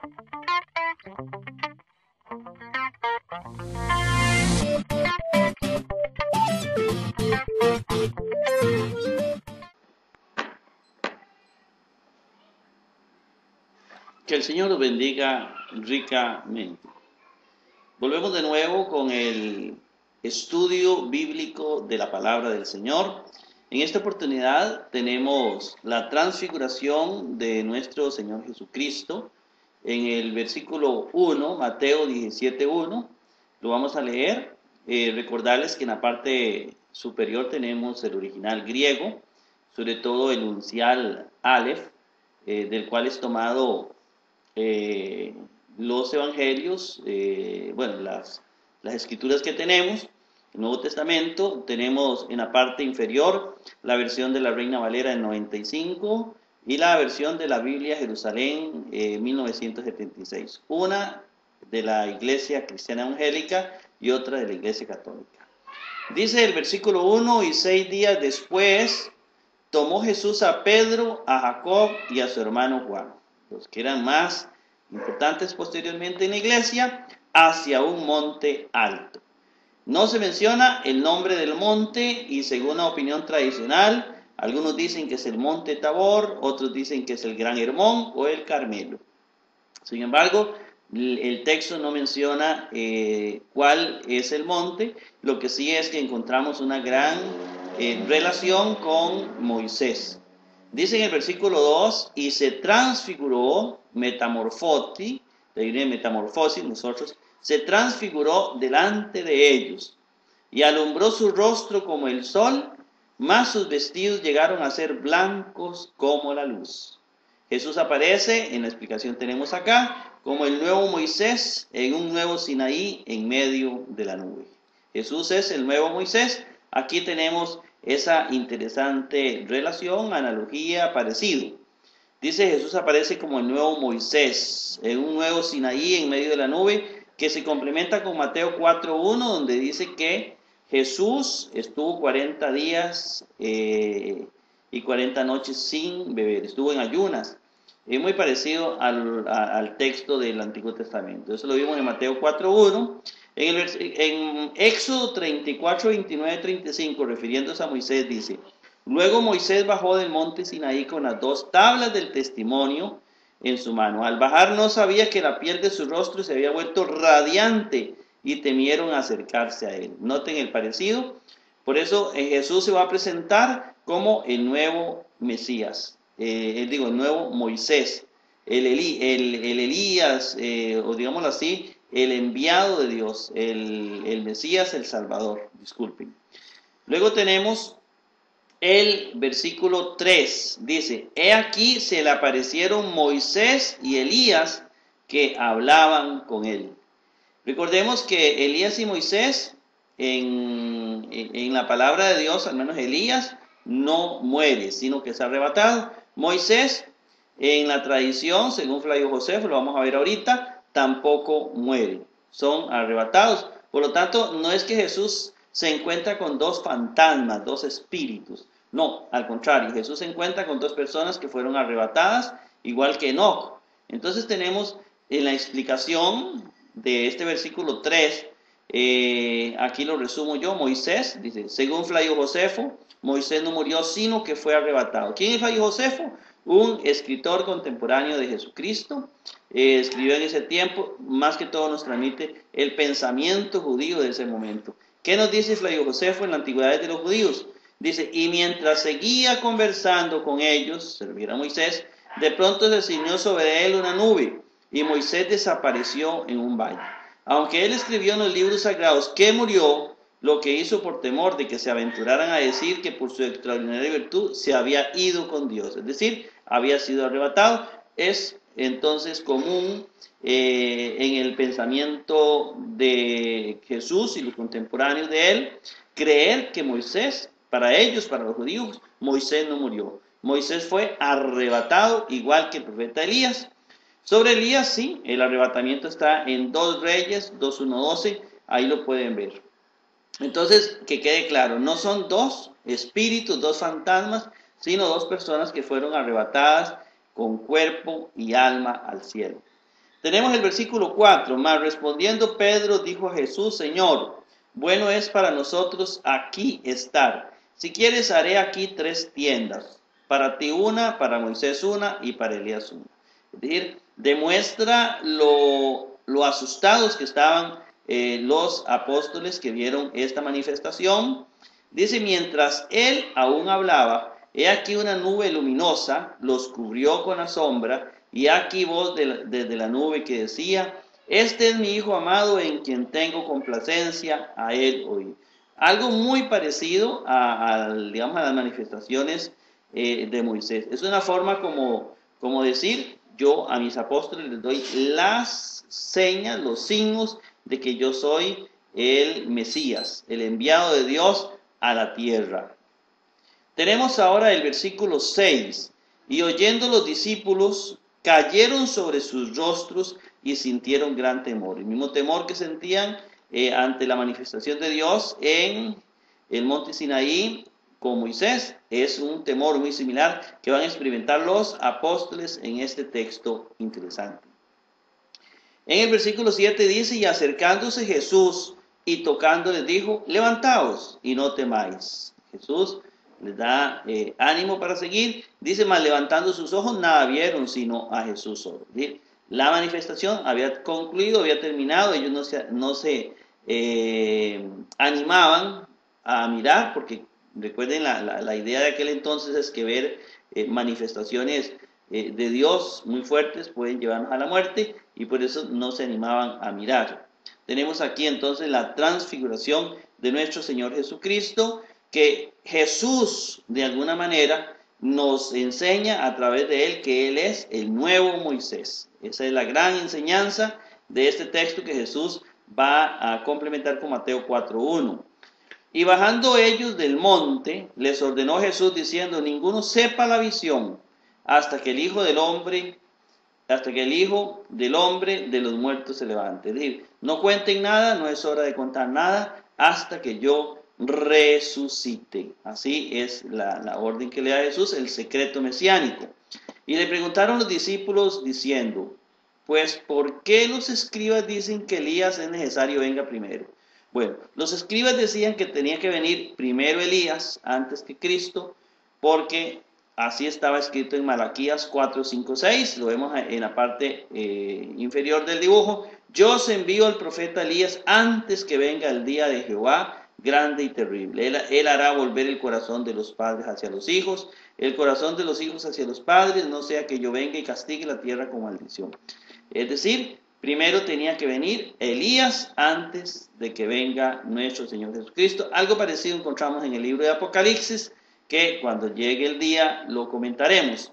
Que el Señor los bendiga ricamente. Volvemos de nuevo con el estudio bíblico de la palabra del Señor. En esta oportunidad tenemos la transfiguración de nuestro Señor Jesucristo. En el versículo 1, Mateo 17:1, lo vamos a leer. Recordarles que en la parte superior tenemos el original griego, sobre todo el uncial Aleph, del cual es tomado los evangelios, las escrituras que tenemos. El Nuevo Testamento tenemos en la parte inferior la versión de la Reina Valera del 95 y la versión de la Biblia Jerusalén 1976. Una de la Iglesia Cristiana Evangélica y otra de la Iglesia Católica. Dice el versículo 1: y 6 días después tomó Jesús a Pedro, a Jacob y a su hermano Juan, los que eran más importantes posteriormente en la iglesia, hacia un monte alto. No se menciona el nombre del monte y según la opinión tradicional, algunos dicen que es el monte Tabor, otros dicen que es el Gran Hermón o el Carmelo. Sin embargo, el texto no menciona cuál es el monte. Lo que sí es que encontramos una gran relación con Moisés. Dice en el versículo 2: y se transfiguró, metamorfosis, nosotros, se transfiguró delante de ellos, y alumbró su rostro como el sol, mas sus vestidos llegaron a ser blancos como la luz. Jesús aparece, en la explicación tenemos acá, como el nuevo Moisés en un nuevo Sinaí en medio de la nube. Jesús es el nuevo Moisés. Aquí tenemos esa interesante relación, analogía, parecido. Dice: Jesús aparece como el nuevo Moisés en un nuevo Sinaí en medio de la nube, que se complementa con Mateo 4:1, donde dice que Jesús estuvo 40 días y 40 noches sin beber, estuvo en ayunas. Es muy parecido al texto del Antiguo Testamento. Eso lo vimos en Mateo 4:1. En Éxodo 34, 29, 35, refiriéndose a Moisés, dice: luego Moisés bajó del monte Sinaí con las 2 tablas del testimonio en su mano. Al bajar no sabía que la piel de su rostro se había vuelto radiante y temieron acercarse a él. Noten el parecido. Por eso Jesús se va a presentar como el nuevo Mesías, el nuevo Moisés, el Elías, o digámoslo así, el enviado de Dios, el Mesías, el Salvador, disculpen. Luego tenemos el versículo 3, dice: he aquí se le aparecieron Moisés y Elías que hablaban con él. Recordemos que Elías y Moisés, en la palabra de Dios, al menos Elías, no muere, sino que es arrebatado. Moisés, en la tradición, según Flavio Josefo, lo vamos a ver ahorita, tampoco muere, son arrebatados. Por lo tanto, no es que Jesús se encuentra con 2 fantasmas, 2 espíritus. No, al contrario, Jesús se encuentra con 2 personas que fueron arrebatadas, igual que Enoc. Entonces tenemos en la explicación de este versículo 3, aquí lo resumo yo. Moisés, dice, según Flavio Josefo, Moisés no murió, sino que fue arrebatado. ¿Quién es Flavio Josefo? Un escritor contemporáneo de Jesucristo. Escribió en ese tiempo, más que todo nos transmite el pensamiento judío de ese momento. ¿Qué nos dice Flavio Josefo en la antigüedad de los judíos? Dice: y mientras seguía conversando con ellos, se refiere a Moisés, de pronto se ciñó sobre él una nube, y Moisés desapareció en un valle. Aunque él escribió en los libros sagrados que murió, lo que hizo por temor de que se aventuraran a decir que por su extraordinaria virtud se había ido con Dios, es decir, había sido arrebatado. Es entonces común en el pensamiento de Jesús y los contemporáneos de él, creer que Moisés, para ellos, para los judíos, Moisés no murió. Moisés fue arrebatado igual que el profeta Elías. Sobre Elías, sí, el arrebatamiento está en 2 Reyes, 2:1-12, ahí lo pueden ver. Entonces, que quede claro, no son 2 espíritus, 2 fantasmas, sino 2 personas que fueron arrebatadas con cuerpo y alma al cielo. Tenemos el versículo 4. Mas respondiendo Pedro dijo a Jesús: Señor, bueno es para nosotros aquí estar. Si quieres, haré aquí 3 tiendas. Para ti una, para Moisés una y para Elías una. Es decir, demuestra lo asustados que estaban los apóstoles que vieron esta manifestación. Dice, mientras él aún hablaba, he aquí una nube luminosa los cubrió con la sombra, y aquí voz desde la nube que decía: este es mi Hijo amado en quien tengo complacencia, a él oíd. Algo muy parecido digamos, a las manifestaciones de Moisés. Es una forma como decir, yo a mis apóstoles les doy las señas, los signos de que yo soy el Mesías, el enviado de Dios a la tierra. Tenemos ahora el versículo 6. Y oyendo los discípulos, cayeron sobre sus rostros y sintieron gran temor. El mismo temor que sentían ante la manifestación de Dios en el monte Sinaí con Moisés, es un temor muy similar que van a experimentar los apóstoles en este texto interesante. En el versículo 7 dice: y acercándose Jesús y tocándoles dijo: levantaos y no temáis. Jesús les da ánimo para seguir. Dice: mas levantando sus ojos nada vieron sino a Jesús solo. La manifestación había concluido, había terminado. Ellos no se animaban a mirar, porque recuerden la idea de aquel entonces es que ver manifestaciones de Dios muy fuertes pueden llevarnos a la muerte, y por eso no se animaban a mirar. Tenemos aquí entonces la transfiguración de nuestro Señor Jesucristo, que Jesús de alguna manera nos enseña a través de él que él es el nuevo Moisés. Esa es la gran enseñanza de este texto que Jesús va a complementar con Mateo 4:1. Y bajando ellos del monte, les ordenó Jesús diciendo: ninguno sepa la visión hasta que el Hijo del Hombre de los muertos se levante. Es decir, no cuenten nada, no es hora de contar nada hasta que yo resucite. Así es la orden que le da Jesús, el secreto mesiánico. Y le preguntaron los discípulos diciendo: pues, ¿por qué los escribas dicen que Elías es necesario venga primero? Bueno, los escribas decían que tenía que venir primero Elías antes que Cristo, porque así estaba escrito en Malaquías 4, 5, 6, lo vemos en la parte inferior del dibujo. Yo os envío al profeta Elías antes que venga el día de Jehová, grande y terrible. Él hará volver el corazón de los padres hacia los hijos, el corazón de los hijos hacia los padres, no sea que yo venga y castigue la tierra con maldición. Es decir, primero tenía que venir Elías antes de que venga nuestro Señor Jesucristo. Algo parecido encontramos en el libro de Apocalipsis, que cuando llegue el día lo comentaremos.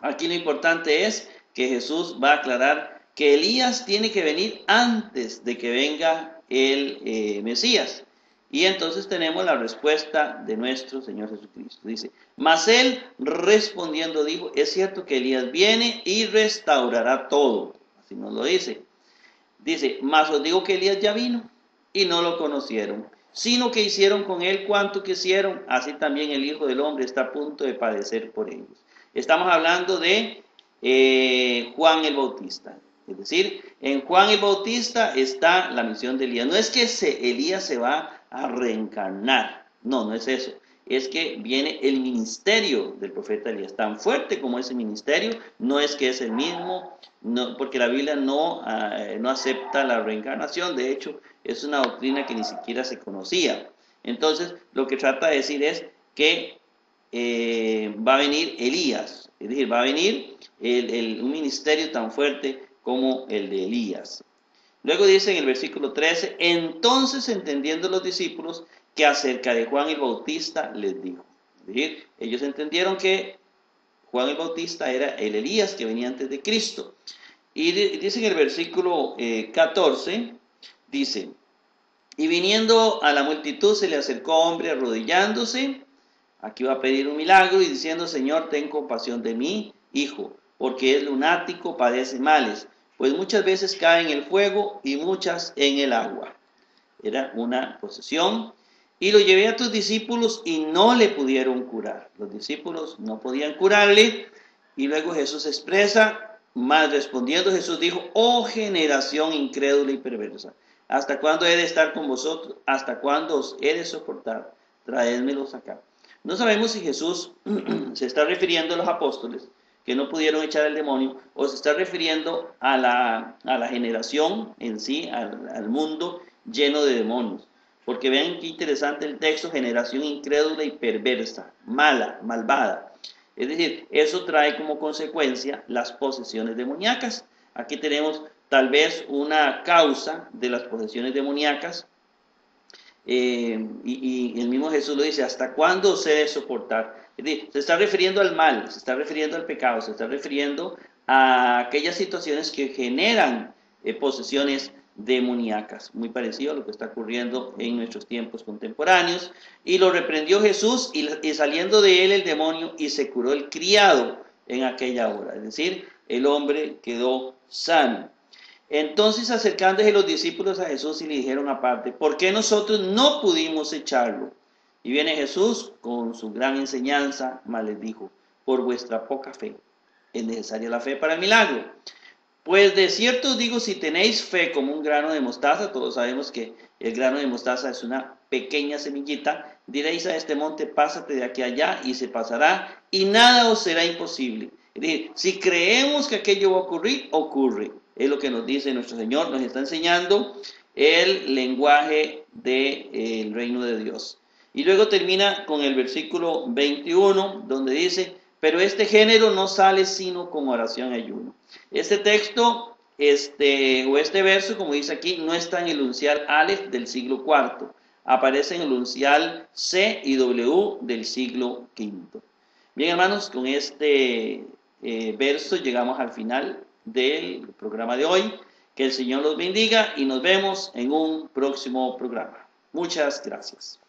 Aquí lo importante es que Jesús va a aclarar que Elías tiene que venir antes de que venga el Mesías. Y entonces tenemos la respuesta de nuestro Señor Jesucristo. Dice: mas él respondiendo dijo: es cierto que Elías viene y restaurará todo. Así nos lo dice. Dice: mas os digo que Elías ya vino y no lo conocieron, sino que hicieron con él cuanto quisieron, así también el Hijo del Hombre está a punto de padecer por ellos. Estamos hablando de Juan el Bautista. Es decir, en Juan el Bautista está la misión de Elías. No es que Elías se va a reencarnar, no es eso. Es que viene el ministerio del profeta Elías, tan fuerte como ese ministerio. No es que es el mismo, no, porque la Biblia no acepta la reencarnación. De hecho, es una doctrina que ni siquiera se conocía. Entonces, lo que trata de decir es que va a venir Elías, es decir, va a venir un ministerio tan fuerte como el de Elías. Luego dice en el versículo 13: entonces entendiendo los discípulos que acerca de Juan el Bautista les dijo. Es decir, ellos entendieron que Juan el Bautista era el Elías que venía antes de Cristo. Y dice en el versículo 14, dice: y viniendo a la multitud se le acercó hombre arrodillándose, aquí va a pedir un milagro, y diciendo: Señor, ten compasión de mi hijo, porque es lunático, padece males, pues muchas veces cae en el fuego y muchas en el agua. Era una posesión. Y lo llevé a tus discípulos y no le pudieron curar. Los discípulos no podían curarle. Y luego Jesús expresa Mas respondiendo Jesús dijo, oh generación incrédula y perversa, ¿hasta cuándo he de estar con vosotros? ¿Hasta cuándo os he de soportar? Traédmelos acá. No sabemos si Jesús se está refiriendo a los apóstoles que no pudieron echar el demonio, o se está refiriendo a la generación en sí, al mundo lleno de demonios. Porque vean qué interesante el texto, generación incrédula y perversa, mala, malvada. Es decir, eso trae como consecuencia las posesiones demoníacas. Aquí tenemos tal vez una causa de las posesiones demoníacas, y el mismo Jesús lo dice, ¿hasta cuándo se debe soportar? Es decir, se está refiriendo al mal, se está refiriendo al pecado, se está refiriendo a aquellas situaciones que generan posesiones demoníacas, muy parecido a lo que está ocurriendo en nuestros tiempos contemporáneos. Y lo reprendió Jesús y saliendo de él el demonio y se curó el criado en aquella hora, es decir, el hombre quedó sano. Entonces acercándose los discípulos a Jesús y le dijeron aparte, ¿por qué nosotros no pudimos echarlo? Y viene Jesús con su gran enseñanza, mas les dijo, por vuestra poca fe, es necesaria la fe para el milagro. Pues de cierto os digo, si tenéis fe como un grano de mostaza, todos sabemos que el grano de mostaza es una pequeña semillita, diréis a este monte, pásate de aquí a allá, y se pasará, y nada os será imposible. Es decir, si creemos que aquello va a ocurrir, ocurre. Es lo que nos dice nuestro Señor, nos está enseñando el lenguaje del reino de Dios. Y luego termina con el versículo 21, donde dice, pero este género no sale sino con oración y ayuno. Este texto, o este verso, como dice aquí, no está en el uncial Aleph del siglo IV. Aparece en el uncial C y W del siglo V. Bien, hermanos, con este verso llegamos al final del programa de hoy. Que el Señor los bendiga y nos vemos en un próximo programa. Muchas gracias.